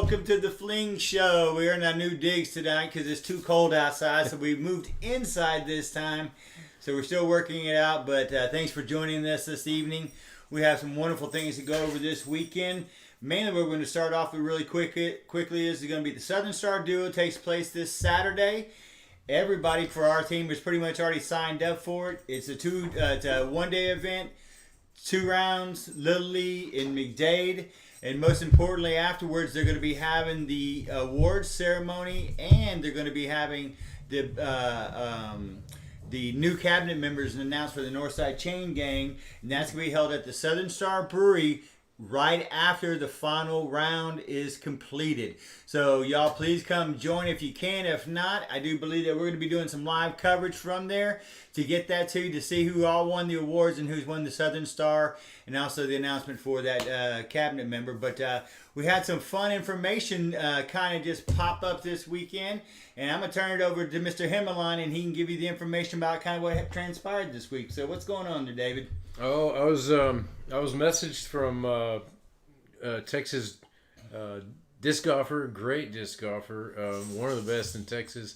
welcome to the Fling Show. We're in our new digs tonight because it's too cold outside, so we moved inside this time. So we're still working it out, but thanks for joining us this evening. We have some wonderful things to go over this weekend. Mainly, we're going to start off with really quickly is going to be the Southern Star Duo. Takes place this Saturday. Everybody for our team is pretty much already signed up for it. It's a one-day event, 2 rounds, Lily in McDade. And most importantly, afterwards, they're going to be having the awards ceremony, and they're going to be having the new cabinet members announced for the Northside Chain Gang, and that's going to be held at the Southern Star Brewery right after the final round is completed. So y'all please come join if you can. If not, I do believe that we're going to be doing some live coverage from there to get that to you, to see who all won the awards and who's won the Southern Star, and also the announcement for that cabinet member. But we had some fun information kind of just pop up this weekend, and I'm going to turn it over to Mr. Himmeline, and he can give you the information about kind of what transpired this week. So what's going on there, David? Oh, I was messaged from Texas disc golfer, great disc golfer, one of the best in Texas,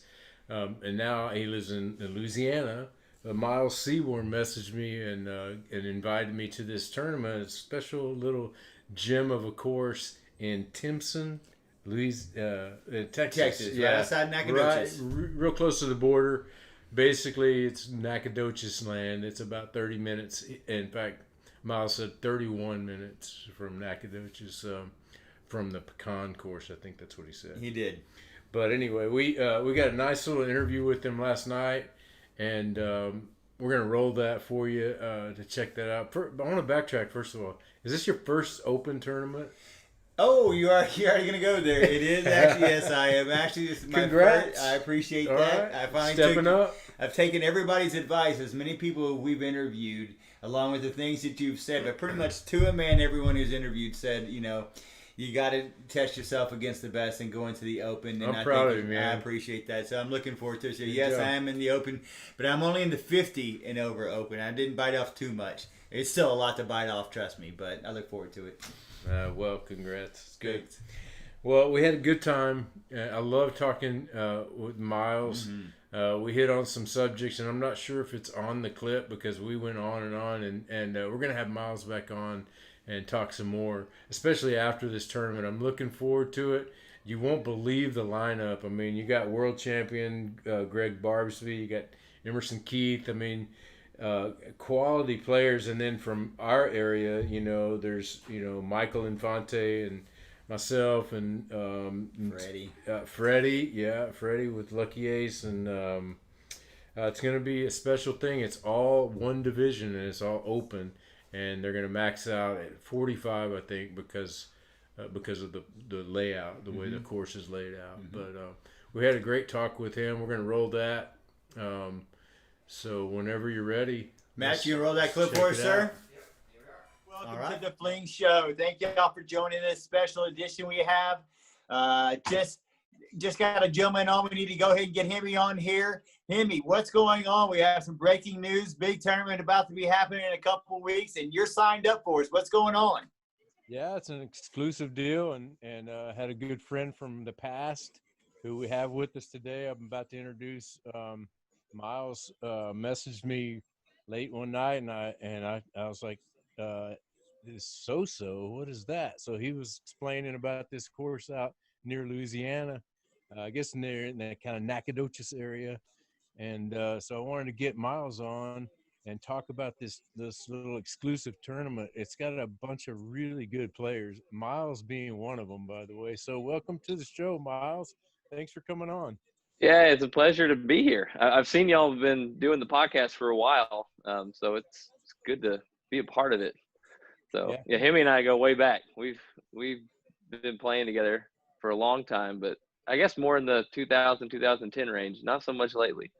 and now he lives in Louisiana. Miles Seaborn messaged me and invited me to this tournament, a special little gem of a course in Timpson, Texas. Right outside Nacogdoches. Right, real close to the border. Basically, it's Nacogdoches land. It's about 30 minutes. In fact, Miles said 31 minutes from Nacogdoches, from the pecan course. I think that's what he said. He did. But anyway, we got a nice little interview with him last night, and we're going to roll that for you to check that out. I want to backtrack, first of all. Is this your first open tournament? Oh, you're already going to go there. It is actually, yes, I am. Actually, this is my Congrats. first. I appreciate All that. right. I finally Stepping up. I've taken everybody's advice, as many people we've interviewed, along with the things that you've said, but pretty much to a man, everyone who's interviewed said, you got to test yourself against the best and go into the open. And I'm proud of you, man. I appreciate that. So I'm looking forward to it. So yes, I am in the open, but I'm only in the 50 and over open. I didn't bite off too much. It's still a lot to bite off, trust me, but I look forward to it. Well, congrats. It's good. Well, we had a good time. I love talking with Miles. Mm-hmm. We hit on some subjects, and I'm not sure if it's on the clip because we went on, and we're going to have Miles back on and talk some more, especially after this tournament. I'm looking forward to it. You won't believe the lineup. I mean, you got world champion Greg Barbsby, you got Emerson Keith. I mean, quality players. And then from our area, there's Michael Infante and myself and Freddie with Lucky Ace, and it's going to be a special thing. It's all one division and it's all open, and they're going to max out at 45, I think, because of the layout, the way the course is laid out. But we had a great talk with him. We're going to roll that. So whenever you're ready, Matt, you can roll that clip for us, sir. Welcome to the Fling Show. Thank y'all for joining this special edition we have. Just got a gentleman on. We need to go ahead and get Hemi on here. Hemi, what's going on? We have some breaking news. Big tournament about to be happening in a couple of weeks, and you're signed up for us. What's going on? Yeah, it's an exclusive deal, and had a good friend from the past who we have with us today. I'm about to introduce Miles. Messaged me late one night, and I was like, this SoSo, what is that? So he was explaining about this course out near Louisiana, I guess in that kind of Nacogdoches area. And so I wanted to get Miles on and talk about this little exclusive tournament. It's got a bunch of really good players, Miles being one of them, by the way. So welcome to the show, Miles. Thanks for coming on. Yeah, it's a pleasure to be here. I've seen y'all have been doing the podcast for a while, so it's good to be a part of it. So yeah, Hemi and I go way back. We've been playing together for a long time, but I guess more in the 2010 range, not so much lately.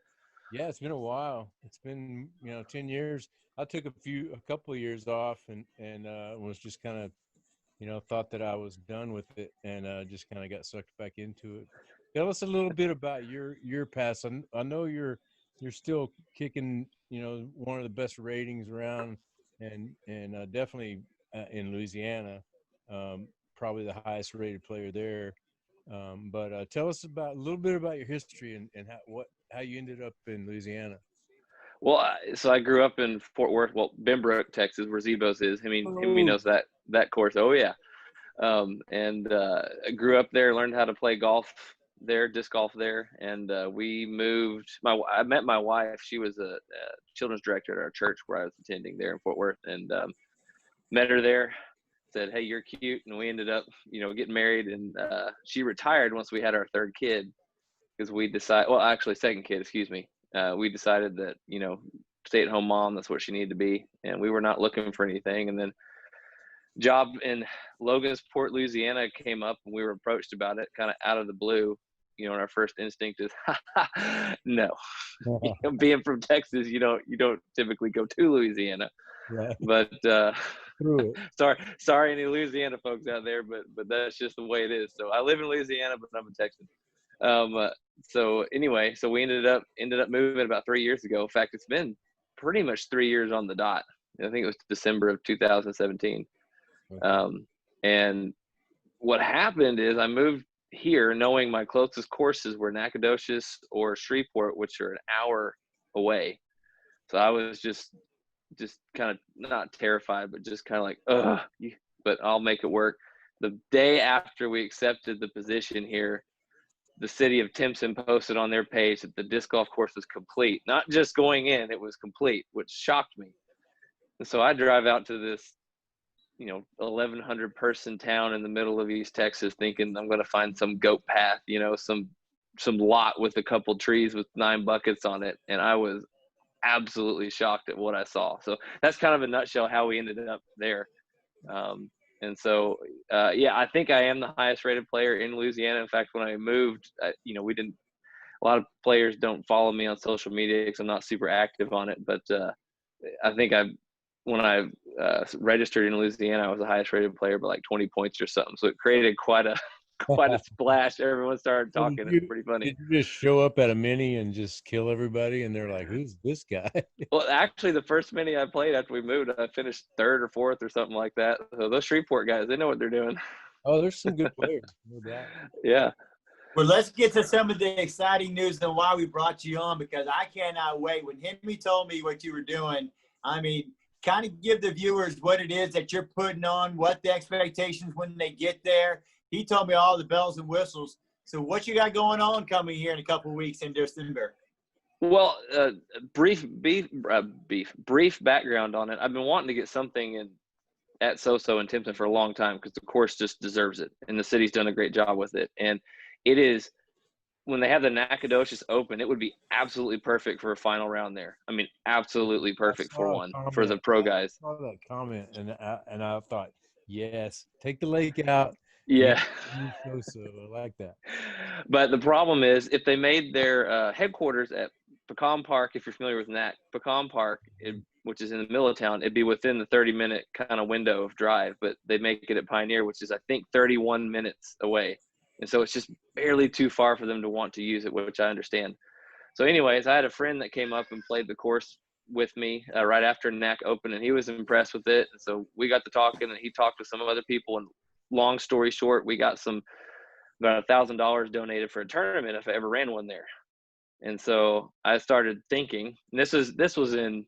Yeah, it's been a while. It's been 10 years. I took a couple of years off and was just kind of thought that I was done with it, and just kind of got sucked back into it. Tell us a little bit about your past. I know you're still kicking one of the best ratings around, and definitely in Louisiana, probably the highest rated player there. But tell us a little bit about your history and how you ended up in Louisiana. Well, so I grew up in Fort Worth, well, Benbrook, Texas, where Zebos is. Himmy knows that course. Oh yeah. I grew up there, learned how to play golf there, disc golf there, and we moved. I met my wife. She was a children's director at our church where I was attending there in Fort Worth, and met her there. Said, "Hey, you're cute," and we ended up, getting married. And she retired once we had our third kid, because we decided. Well, actually, second kid, excuse me. We decided that stay-at-home mom, that's what she needed to be, and we were not looking for anything. And then job in Logansport, Louisiana came up, and we were approached about it kind of out of the blue. And our first instinct is, no. Being from Texas, you don't typically go to Louisiana. Right. But sorry, any Louisiana folks out there, but that's just the way it is. So I live in Louisiana, but I'm a Texan. So anyway, so we ended up moving about 3 years ago. In fact, it's been pretty much 3 years on the dot. I think it was December of 2017. And what happened is I moved here knowing my closest courses were Nacogdoches or Shreveport, which are an hour away. So I was just kind of not terrified, but just kind of like, but I'll make it work. The day after we accepted the position here, the city of Timpson posted on their page that the disc golf course was complete. Not just going in, it was complete, which shocked me. And so I drive out to this 1,100 person town in the middle of East Texas, thinking I'm going to find some goat path, some lot with a couple trees with 9 buckets on it. And I was absolutely shocked at what I saw. So that's kind of a nutshell how we ended up there. And so, I think I am the highest rated player in Louisiana. In fact, when I moved, a lot of players don't follow me on social media because I'm not super active on it. But I think when I registered in Louisiana, I was the highest rated player by like 20 points or something. So it created quite a splash. Everyone started talking. It's pretty funny. Did you just show up at a mini and just kill everybody? And they're like, "Who's this guy?" Well, actually, the first mini I played after we moved, I finished 3rd or 4th or something like that. So those Shreveport guys, they know what they're doing. Oh, there's some good players, no doubt. Yeah. Well, let's get to some of the exciting news and why we brought you on, because I cannot wait. When Henry told me what you were doing, kind of give the viewers what it is that you're putting on, what the expectations when they get there. He told me all the bells and whistles. So what you got going on coming here in a couple of weeks in December? Well, brief background on it. I've been wanting to get something at SoSo in Timpson for a long time because the course just deserves it, and the city's done a great job with it. And it is, when they have the Nacogdoches Open, it would be absolutely perfect for a final round there. Absolutely perfect for one for the pro guys. I saw that comment, and I thought, yes, take the lake out. Yeah. SoSo, I like that. But the problem is, if they made their headquarters at Pecan Park, if you're familiar with Pecan Park, which is in the middle of town, it'd be within the 30-minute kind of window of drive. But they make it at Pioneer, which is, I think, 31 minutes away. And so it's just barely too far for them to want to use it, which I understand. So anyways, I had a friend that came up and played the course with me right after NAC Open, and he was impressed with it. And so we got to talking, and he talked to some other people. And long story short, we got about $1,000 donated for a tournament if I ever ran one there. And so I started thinking, and this was in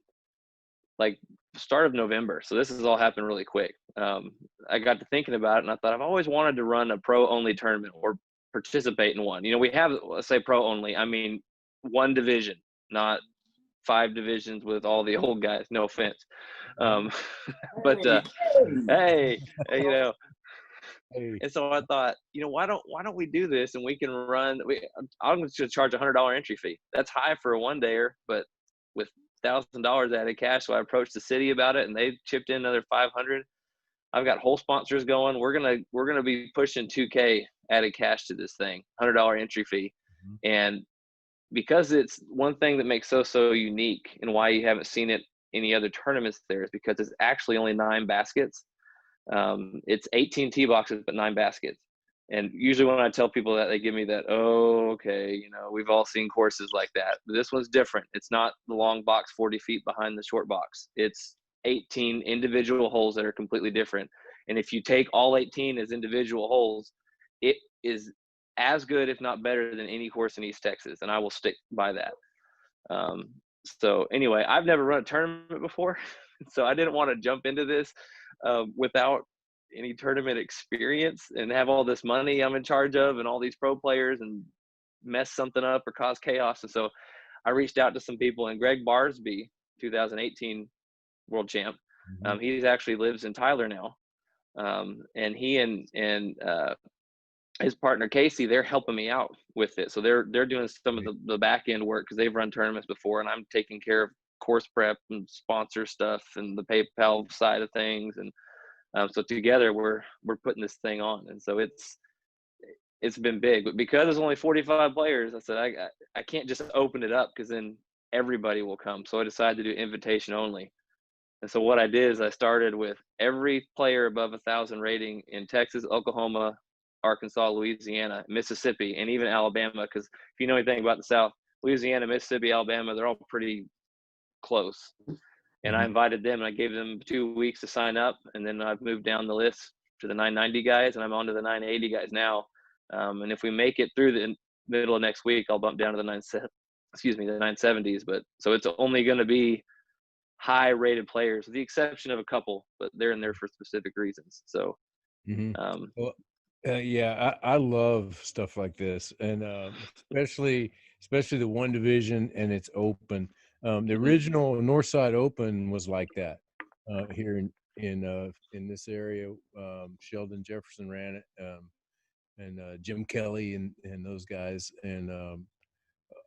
like start of November. So this has all happened really quick. I got to thinking about it, and I thought I've always wanted to run a pro only tournament or participate in one. We have, let's say pro only, one division, not 5 divisions with all the old guys, no offense. But hey. And so I thought, why don't we do this, and we can run. I'm going to charge $100 entry fee. That's high for a one-dayer, but with $1,000 added cash. So I approached the city about it, and they chipped in another $500. I've got whole sponsors going. We're gonna be pushing $2,000 added cash to this thing, $100 entry fee, and because it's one thing that makes SoSo unique and why you haven't seen it any other tournaments there is because it's actually only 9 baskets. It's 18 tee boxes, but 9 baskets. And usually when I tell people that, they give me that, oh, okay, we've all seen courses like that. But this one's different. It's not the long box 40 feet behind the short box. It's 18 individual holes that are completely different. And if you take all 18 as individual holes, it is as good, if not better, than any course in East Texas, and I will stick by that. So anyway, I've never run a tournament before, so I didn't want to jump into this without any tournament experience and have all this money I'm in charge of and all these pro players and mess something up or cause chaos. And so I reached out to some people, and Greg Barsby, 2018 world champ, he actually lives in Tyler now. And he and his partner Casey, they're helping me out with it. So they're doing some of the back end work because they've run tournaments before, and I'm taking care of course prep and sponsor stuff and the PayPal side of things. And so together we're putting this thing on, and so it's been big. But because there's only 45 players, I said I can't just open it up because then everybody will come. So I decided to do invitation only. And so what I did is I started with every player above 1,000 rating in Texas, Oklahoma, Arkansas, Louisiana, Mississippi, and even Alabama. Because if you know anything about the South, Louisiana, Mississippi, Alabama, they're all pretty close. And I invited them, and I gave them 2 weeks to sign up. And then I've moved down the list to the 990 guys, and I'm on to the 980 guys now. And if we make it through the middle of next week, I'll bump down to the 970s. But so it's only going to be high rated players, with the exception of a couple, but they're in there for specific reasons. So, yeah, I love stuff like this, and especially the one division, and it's open. The original Northside Open was like that here in this area. Sheldon Jefferson ran it, and Jim Kelly and those guys, and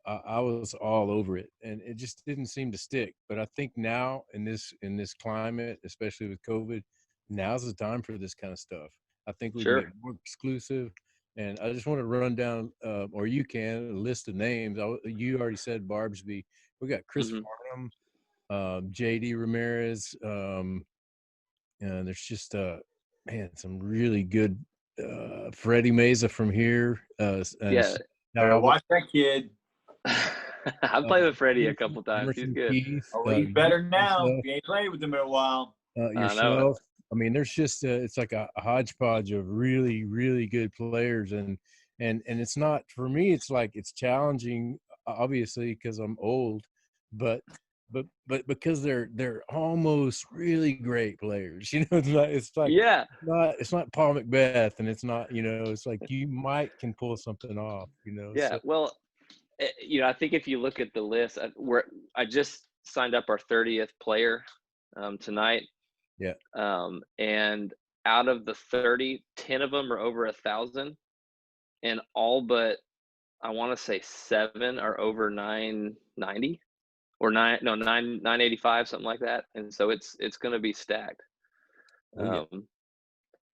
I was all over it, and it just didn't seem to stick. But I think now in this climate, especially with COVID, now's the time for this kind of stuff. I think we can get more exclusive, and I just want to run down, or you can, a list of names. You already said Barbsby. We got Chris Farnham, J.D. Ramirez. And there's just some really good Freddie Meza from here. Better watch that kid. I played with Freddie a couple times. He's good. Keith, he's better now. You ain't played with him in a while. Yourself. I mean, there's just it's like a hodgepodge of really, really good players, and it's not, for me, it's like it's challenging, obviously, because I'm old, but because they're almost really great players. It's not Paul Macbeth, and it's not, it's like you can pull something off. Well, I think if you look at the list, I just signed up our 30th player tonight. Yeah. And out of the 30, 10 of them are over 1,000, and all but, I want to say 7 are over 990 or 985, something like that. And so it's going to be stacked. But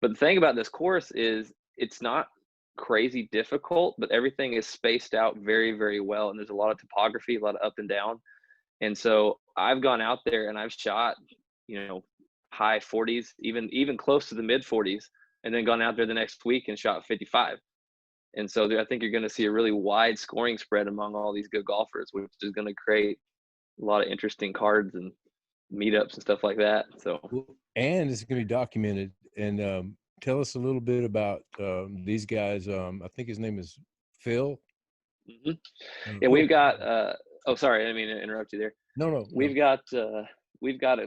the thing about this course is it's not crazy difficult, but everything is spaced out very, very well. And there's a lot of topography, a lot of up and down. And so I've gone out there and I've shot, high 40s, even close to the mid 40s, and then gone out there the next week and shot 55. And so I think you're going to see a really wide scoring spread among all these good golfers, which is going to create a lot of interesting cards and meetups and stuff like that. So, and it's going to be documented. And tell us a little bit about these guys. I think his name is Phil. Yeah, we've got. Sorry, I didn't mean to interrupt you there. No. We've got.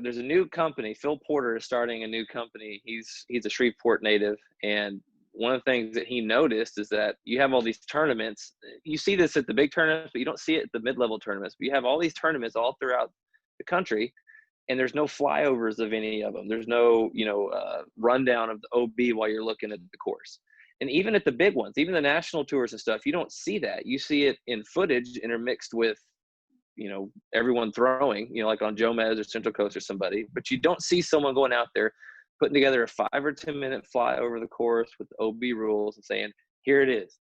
There's a new company. Phil Porter is starting a new company. He's a Shreveport native, and one of the things that he noticed is that you have all these tournaments. You see this at the big tournaments, but you don't see it at the mid-level tournaments. But you have all these tournaments all throughout the country, and there's no flyovers of any of them. There's no, rundown of the OB while you're looking at the course. And even at the big ones, even the national tours and stuff, you don't see that. You see it in footage intermixed with, everyone throwing, like on Jomez or Central Coast or somebody, but you don't see someone going out there putting together a 5 or 10 minute fly over the course with the OB rules and saying, here it is.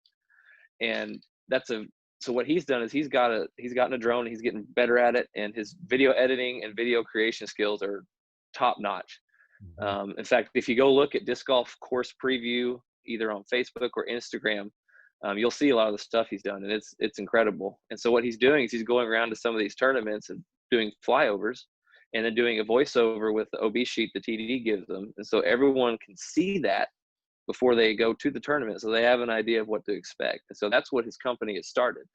And so what he's done is he's gotten a drone, he's getting better at it, and his video editing and video creation skills are top notch. In fact, if you go look at Disc Golf Course Preview, either on Facebook or Instagram, you'll see a lot of the stuff he's done, and it's incredible. And so what he's doing is he's going around to some of these tournaments and doing flyovers, and then doing a voiceover with the OB sheet the TDD gives them. And so everyone can see that before they go to the tournament, so they have an idea of what to expect. And so that's what his company has started.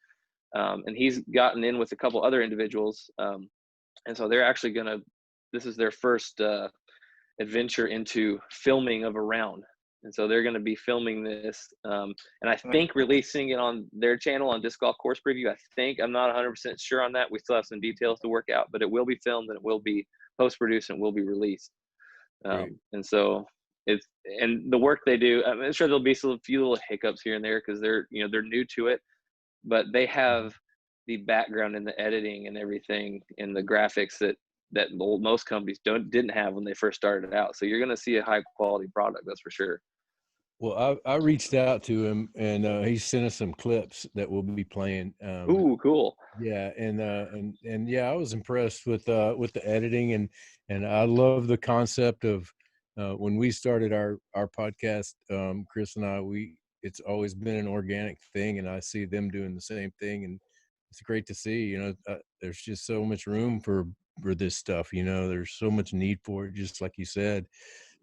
And he's gotten in with a couple other individuals, and so they're actually this is their first adventure into filming of a round. And so they're going to be filming this, and I think releasing it on their channel on Disc Golf Course Preview. I'm not 100% sure on that. We still have some details to work out, but it will be filmed and it will be post-produced and will be released. And so and the work they do, I'm sure there'll be a few little hiccups here and there because they're new to it, but they have the background in the editing and everything and the graphics that most companies didn't have when they first started out. So you're going to see a high quality product, that's for sure. Well, I reached out to him, and he sent us some clips that we'll be playing. Ooh, cool. Yeah, and yeah, I was impressed with the editing, and I love the concept of when we started our podcast, Chris and I, it's always been an organic thing, and I see them doing the same thing, and it's great to see. There's just so much room for this stuff. There's so much need for it, just like you said.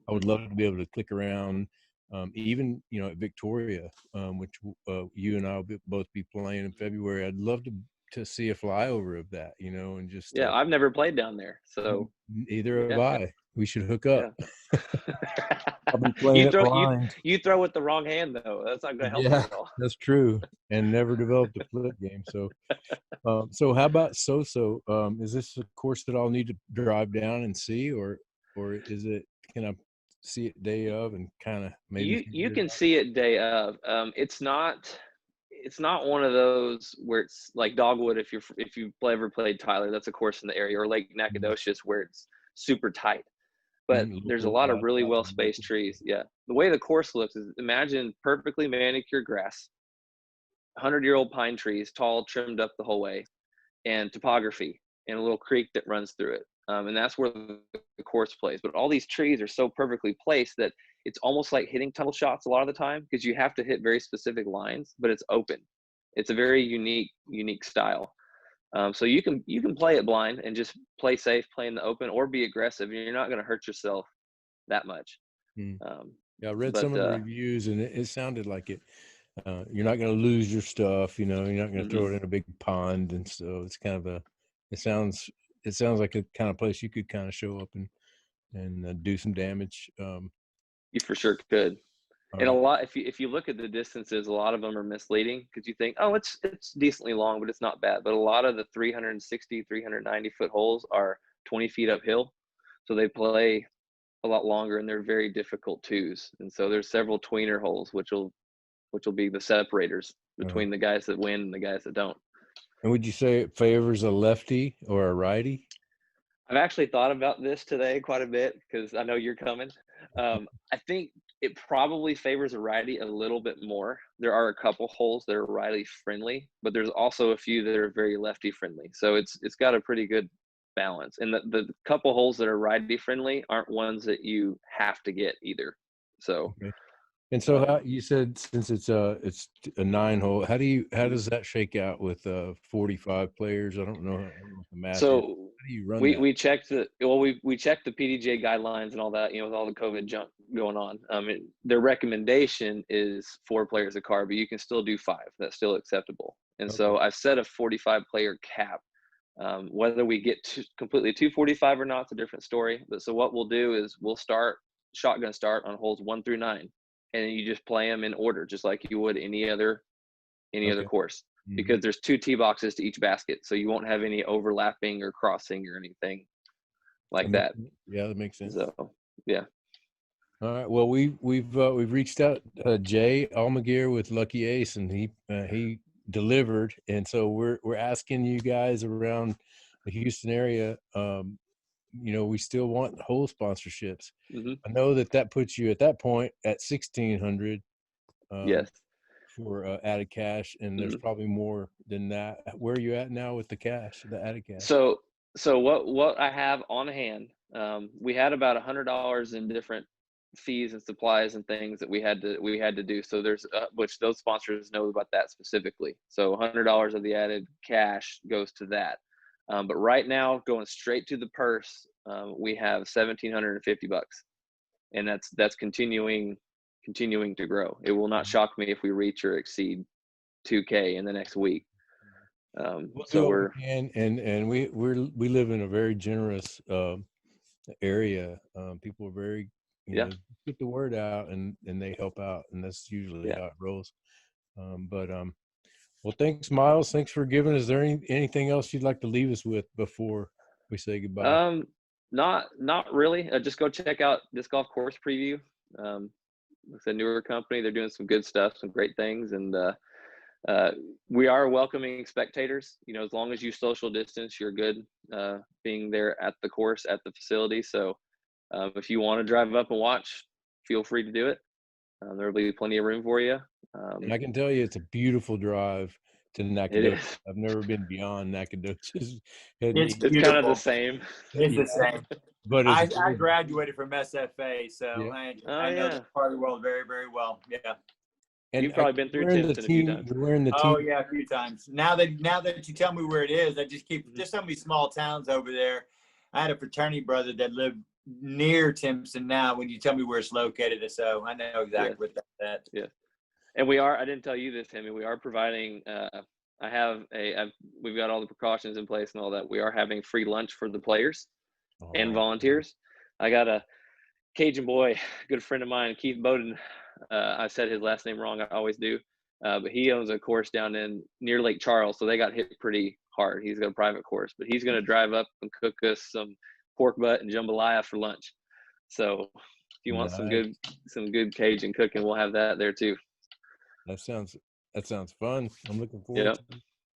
I would love to be able to click around. Even at Victoria, which you and I will both be playing in February. I'd love to see a flyover of that, and just I've never played down there, so either have I. We should hook up. Yeah. I'll be playing it blind. You throw with the wrong hand though. That's not going to help you at all. That's true, and never developed a flip game. So, so how about SoSo? Is this a course that I'll need to drive down and see, or is it? Can I see it day of and kind of maybe you can see it day of. It's not one of those where it's like Dogwood. If you've ever played Tyler, that's a course in the area, or Lake Nacogdoches where it's super tight. But there's a lot of really well spaced trees. Yeah, the way the course looks is, imagine perfectly manicured grass, 100-year-old pine trees, tall, trimmed up the whole way, and topography, and a little creek that runs through it. And that's where the course plays. But all these trees are so perfectly placed that it's almost like hitting tunnel shots a lot of the time, because you have to hit very specific lines, but it's open. It's a very unique style. So you can play it blind and just play safe, play in the open, or be aggressive. And you're not going to hurt yourself that much. Yeah, I read some of the reviews, and it sounded like it. You're not going to lose your stuff. You're not going to throw it in a big pond, and so it's kind of it sounds like a kind of place you could kind of show up and do some damage. You for sure could. And a lot, if you look at the distances, a lot of them are misleading, because you think, oh, it's decently long, but it's not bad. But a lot of the 360, 390 foot holes are 20 feet uphill, so they play a lot longer, and they're very difficult twos. And so there's several tweener holes, which will be the separators between the guys that win and the guys that don't. And would you say it favors a lefty or a righty? I've actually thought about this today quite a bit, because I know you're coming. I think it probably favors a righty a little bit more. There are a couple holes that are righty friendly, but there's also a few that are very lefty friendly. So it's got a pretty good balance. And the couple holes that are righty friendly aren't ones that you have to get either. So. Okay. And so how, you said since it's a 9-hole, how does that shake out with 45 players? I don't know the math. So how do you run we that? checked we checked the PDGA guidelines and all that, with all the COVID junk going on. Their recommendation is 4 players a car, but you can still do 5. That's still acceptable. And so I've set a 45 player cap. Whether we get completely to 45 or not, it's a different story. But so what we'll do is we'll shotgun start on holes 1 through 9. And you just play them in order, just like you would any other course, because there's 2 tee boxes to each basket, so you won't have any overlapping or crossing or anything like that. Yeah, that makes sense. So, yeah. All right. Well, we've reached out Jay Almaguer with Lucky Ace, and he delivered, and so we're asking you guys around the Houston area. We still want whole sponsorships. I know that puts you at that point at 1,600. Yes. For added cash, and there's probably more than that. Where are you at now with the added cash? So what I have on hand, we had about $100 in different fees and supplies and things that we had to do. So there's which those sponsors know about that specifically. So $100 of the added cash goes to that. But right now, going straight to the purse, we have $1,750, and that's continuing continuing to grow. It will not shock me if we reach or exceed 2K in the next week. We'll So do what we're we can, and we live in a very generous area. People are very, get the word out, and they help out, and that's usually how it rolls. Well, thanks, Miles. Thanks for giving us. Is there anything else you'd like to leave us with before we say goodbye? Not really. Just go check out Disc Golf Course Preview. It's a newer company. They're doing some good stuff, some great things, and we are welcoming spectators. As long as you social distance, you're good being there at the course, at the facility. So if you want to drive up and watch, feel free to do it. There will be plenty of room for you. And I can tell you, it's a beautiful drive to It Nacogdoches. is. I've never been beyond Nacogdoches. It's It's kind of the beautiful. same. It's the same. But I graduated from SFA, so I know the part of the world very, very well. Yeah. And you've probably been through Timpson a few times. Oh yeah, a few times. Now that you tell me where it is, I just keep there's so many small towns over there. I had a fraternity brother that lived near Timpson. Now, when you tell me where it's located, so I know exactly where that's at. Yeah. And I didn't tell you this, Timmy. We are providing. We've got all the precautions in place and all that. We are having free lunch for the players and volunteers. I got a Cajun boy, good friend of mine, Keith Bowden. I said his last name wrong. I always do. But he owns a course down near Lake Charles, so they got hit pretty hard. He's got a private course, but he's going to drive up and cook us some pork butt and jambalaya for lunch. So if you want some good Cajun cooking, we'll have that there too. That sounds fun. I'm looking forward to it.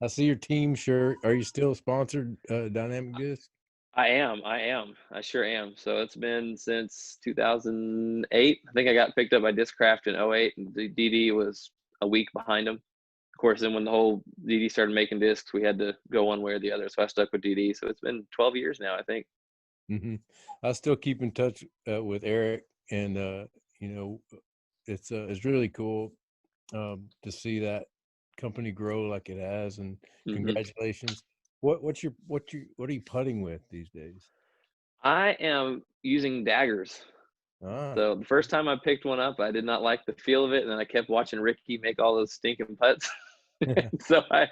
I see your team shirt. Are you still sponsored Dynamic Disc? I am. I sure am. So it's been since 2008. I think I got picked up by Discraft in 2008, and the DD was a week behind them. Of course, then when the whole DD started making discs, we had to go one way or the other. So I stuck with DD. So it's been 12 years now, I think. Mm-hmm. I still keep in touch with Eric, and it's really cool to see that company grow like it has. And congratulations. What are you putting with these days? I am using daggers. So the first time I picked one up, I did not like the feel of it, and then I kept watching Ricky make all those stinking putts. So I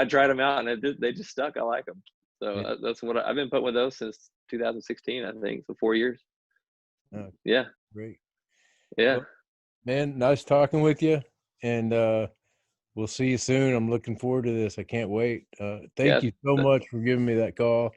tried them out, and they just stuck. I like them. So that's what I've been putting with those since 2016, I think. So 4 years. Yeah. Great. Yeah. Well, man, nice talking with you, and we'll see you soon. I'm looking forward to this. I can't wait. Thank you so much for giving me that call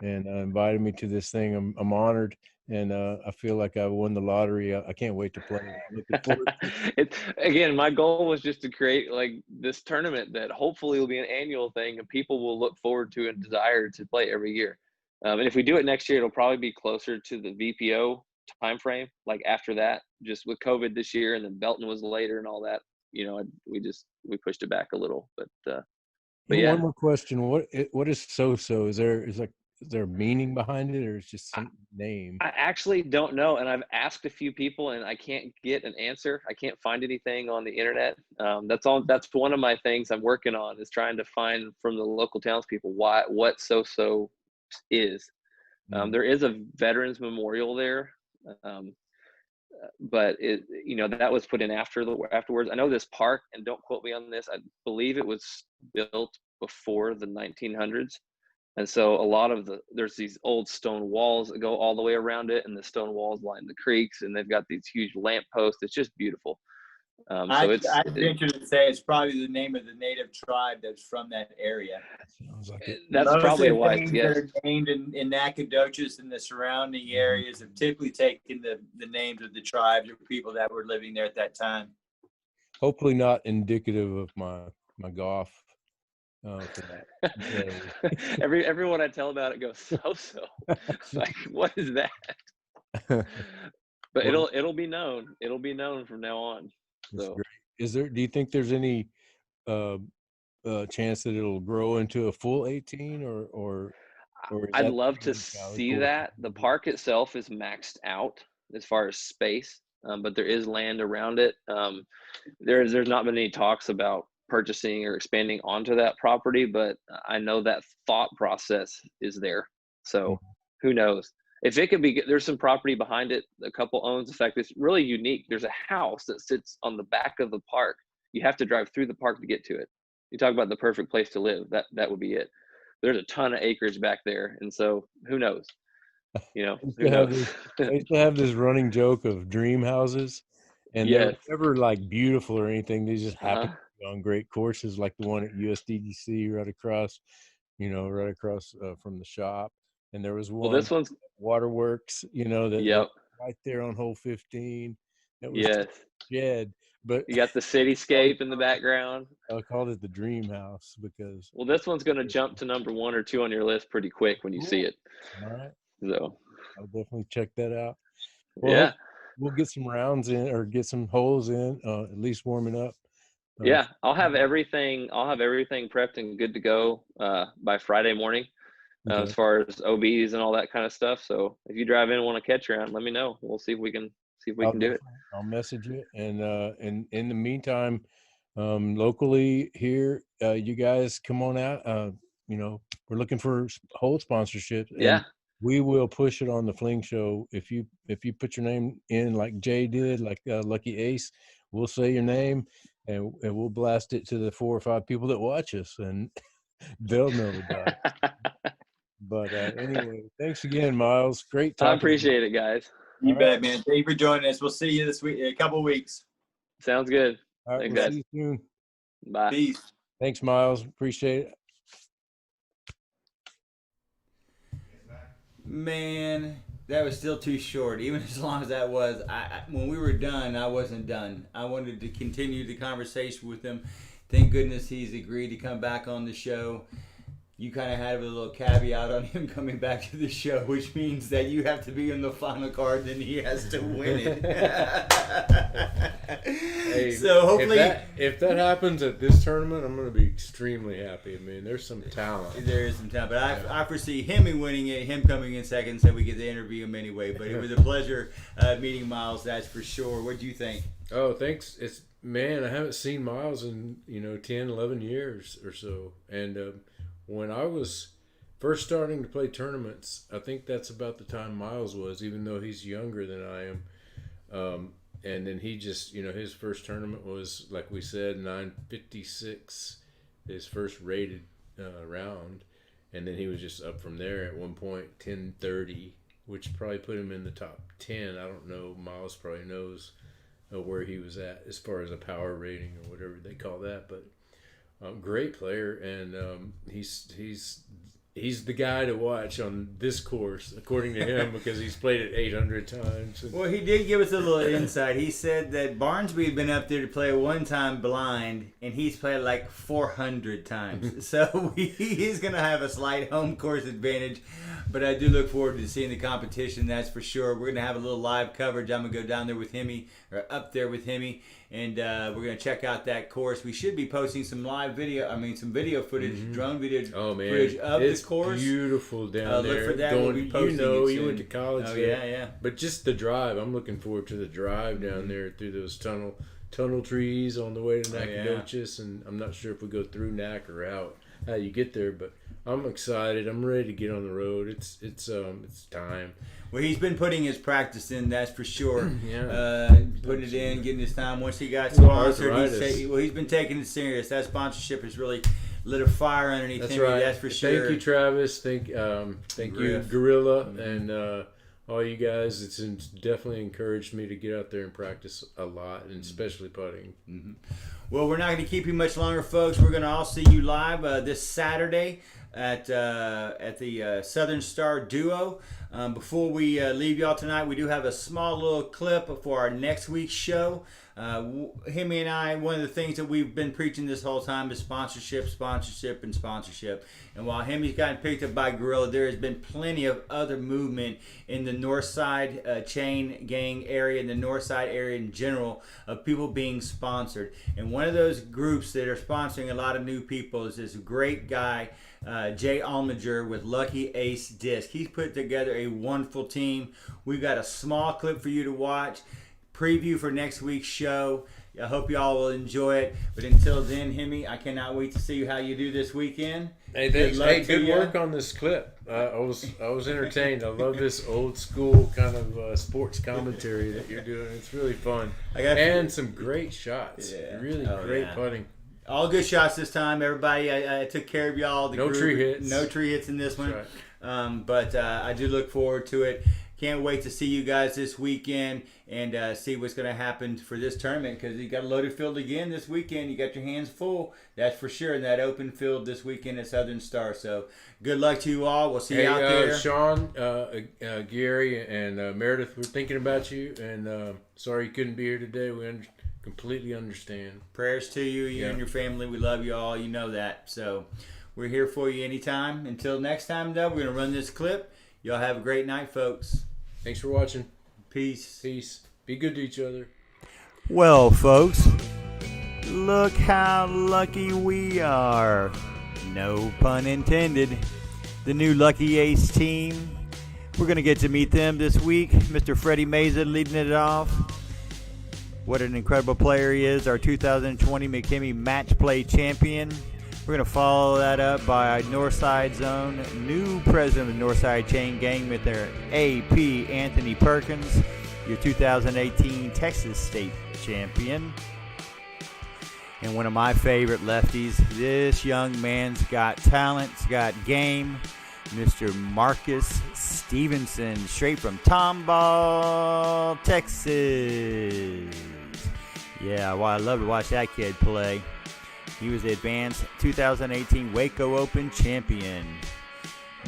and inviting me to this thing. I'm honored, and I feel like I won the lottery. I can't wait to play it. I'm looking forward to it. Again, my goal was just to create like this tournament that hopefully will be an annual thing and people will look forward to and desire to play every year. And if we do it next year, it'll probably be closer to the VPO time frame, like after that, just with COVID this year, and then Belton was later and all that. We pushed it back a little, but One more question: What is SoSo? Is there a meaning behind it, or is it just some name? I actually don't know, and I've asked a few people, and I can't get an answer. I can't find anything on the internet. That's one of my things I'm working on, is trying to find from the local townspeople what SoSo is. There is a veterans memorial there. But that was put in afterwards. I know this park, and don't quote me on this, I believe it was built before the 1900s. And so there's these old stone walls that go all the way around it, and the stone walls line the creeks, and they've got these huge lamp posts. It's just beautiful. I'd venture to say it's probably the name of the native tribe that's from that area. Sounds like it. That's probably a wise guess. That are named in Nacogdoches and the surrounding areas have typically taken the names of the tribes or people that were living there at that time. Hopefully not indicative of my golf. For that. Everyone I tell about it goes SoSo. Like, what is that? But it'll be known. It'll be known from now on. So, do you think there's any chance that it'll grow into a full 18 or I'd love to see that. The park itself is maxed out as far as space, but there is land around it. There's not been any talks about purchasing or expanding onto that property, but I know that thought process is there. So who knows? if it could be, there's some property behind it. A couple owns. In fact, it's really unique. There's a house that sits on the back of the park. You have to drive through the park to get to it. You talk about the perfect place to live. That would be it. There's a ton of acreage back there, and so who knows? You know, who knows? I used to have this running joke of dream houses, and they were Yes. never like beautiful or anything. They just happened Uh-huh. to be on great courses, like the one at USDGC right across, from the shop. And there was Well, one this one's, waterworks, that yep. right there on hole 15. That was Yes. shed, but You got the cityscape in the background. I called it the dream house because. Well, this one's going to jump to number 1 or 2 on your list pretty quick when you see it. All right. So, I'll definitely check that out. Well, yeah. we'll get some rounds in or get some holes in, at least warming up. Yeah, I'll have everything prepped and good to go by Friday morning, Okay. as far as OBs and all that kind of stuff. So if you drive in and want to catch around, let me know. We'll see if we can do it. I'll message you, and in the meantime, locally here, you guys come on out. We're looking for hole sponsorships. Yeah. And we will push it on the Fling Show. If you put your name in like Jay did, like Lucky Ace, we'll say your name and we'll blast it to the 4 or 5 people that watch us, and they'll know about it. But anyway, thanks again, Miles. Great talking. I appreciate it, guys. You bet, man. Thank you for joining us. We'll see you this week, a couple of weeks. Sounds good. All right, Thanks, we'll guys. see you soon. Bye. Peace. Thanks, Miles. Appreciate it. Man, that was still too short. Even as long as that was, when we were done, I wasn't done. I wanted to continue the conversation with him. Thank goodness he's agreed to come back on the show. You kind of had a little caveat on him coming back to the show, which means that you have to be in the final card, then he has to win it. Hey, so hopefully, if that happens at this tournament, I'm going to be extremely happy. I mean, there's some talent. there is some talent, but I foresee him winning it, him coming in second, so we get to interview him anyway. But it was a pleasure meeting Miles, that's for sure. What do you think? Oh, thanks. I haven't seen Miles in 10, 11 years or so, and when I was first starting to play tournaments, I think that's about the time Miles was, even though he's younger than I am. And then he just, his first tournament was, like we said, 956, his first rated round. And then he was just up from there at one point, 1030, which probably put him in the top 10. I don't know. Miles probably knows where he was at as far as a power rating or whatever they call that. But great player, and he's the guy to watch on this course, according to him, because he's played it 800 times. Well, he did give us a little insight. He said that Barnsby had been up there to play one time blind, and he's played like 400 times. So he's going to have a slight home course advantage. But I do look forward to seeing the competition, that's for sure. We're going to have a little live coverage. I'm going to go down there with Hemi, or up there with Hemi, and we're going to check out that course. We should be posting some some video footage, drone video footage of the course. Beautiful down there. Look for that. We'll be posting you went to college there. Yeah. But just the drive, I'm looking forward to the drive down there through those tunnel trees on the way to Nacogdoches, and I'm not sure if we go through Nac or how you get there, but I'm excited. I'm ready to get on the road. It's time. Well, he's been putting his practice in, that's for sure. Putting it in, getting his time. Once he got sponsored, he's been taking it serious. That sponsorship has really lit a fire underneath him. Right. That's for sure. Thank you, Travis. Thank you, Gorilla, and all you guys. It's definitely encouraged me to get out there and practice a lot, and especially putting. Mm-hmm. Well, we're not going to keep you much longer, folks. We're going to all see you live this Saturday at the Southern Star Duo. Before we leave y'all tonight, we do have a small little clip for our next week's show. Him and I, one of the things that we've been preaching this whole time is sponsorship. And while Hemi's gotten picked up by Gorilla, there has been plenty of other movement in the North Side chain gang area, in the North Side area in general, of people being sponsored. And one of those groups that are sponsoring a lot of new people is this great guy, Jay Almager with Lucky Ace Disc. He's put together a wonderful team. We've got a small clip for you to watch. preview for next week's show. I hope y'all will enjoy it. But until then, Hemi, I cannot wait to see how you do this weekend. Hey, thanks. Good work on this clip. I was entertained. I love this old school kind of sports commentary that you're doing. It's really fun. And some great shots. Yeah. Really great putting. All good shots this time, everybody. I took care of y'all. No tree hits. No tree hits in this one. Right. But I do look forward to it. Can't wait to see you guys this weekend and see what's going to happen for this tournament, because you got a loaded field again this weekend. You got your hands full, that's for sure, in that open field this weekend at Southern Star. So good luck to you all. We'll see you out there. Sean, Gary, and Meredith, we're thinking about you, and sorry you couldn't be here today. We completely understand. Prayers to you and your family. We love you all. You know that. So we're here for you anytime. Until next time, though, we're going to run this clip. Y'all have a great night, folks. Thanks for watching. Peace. Peace. Be good to each other. Well, folks, look how lucky we are. No pun intended. The new Lucky Ace team. We're going to get to meet them this week. Mr. Freddie Meza leading it off. What an incredible player he is. Our 2020 McKinney Match Play Champion. We're going to follow that up by Northside Zone, new president of the Northside Chain Gang, with their AP Anthony Perkins, your 2018 Texas State Champion. And one of my favorite lefties, this young man's got talent, he's got game, Mr. Marcus Stevenson, straight from Tomball, Texas. Yeah, well, I love to watch that kid play. He was the advanced 2018 Waco Open champion.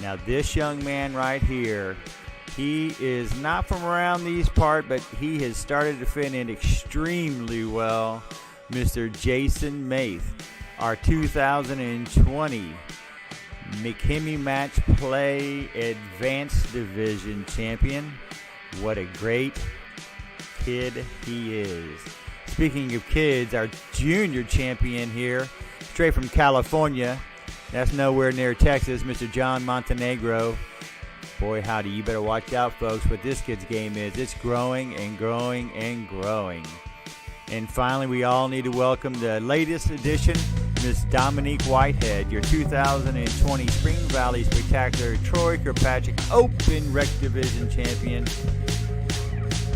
Now this young man right here, he is not from around these parts, but he has started to fit in extremely well. Mr. Jason Maith, our 2020 McKinney Match Play Advanced Division champion. What a great kid he is. Speaking of kids, our junior champion here, straight from California, that's nowhere near Texas, Mr. John Montenegro. Boy, howdy, you better watch out, folks, what this kid's game is. It's growing and growing and growing. And finally, we all need to welcome the latest addition, Miss Dominique Whitehead, your 2020 Spring Valley Spectacular Troy Kirkpatrick Open Rec Division champion.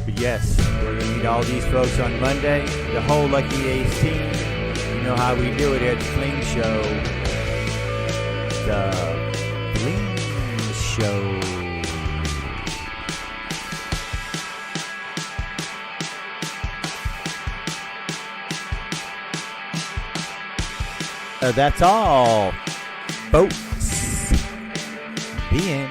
But yes, we're going to meet all these folks on Monday. The whole Lucky Ace team. You know how we do it at the Fling Show. The Fling Show. That's all, folks. The end.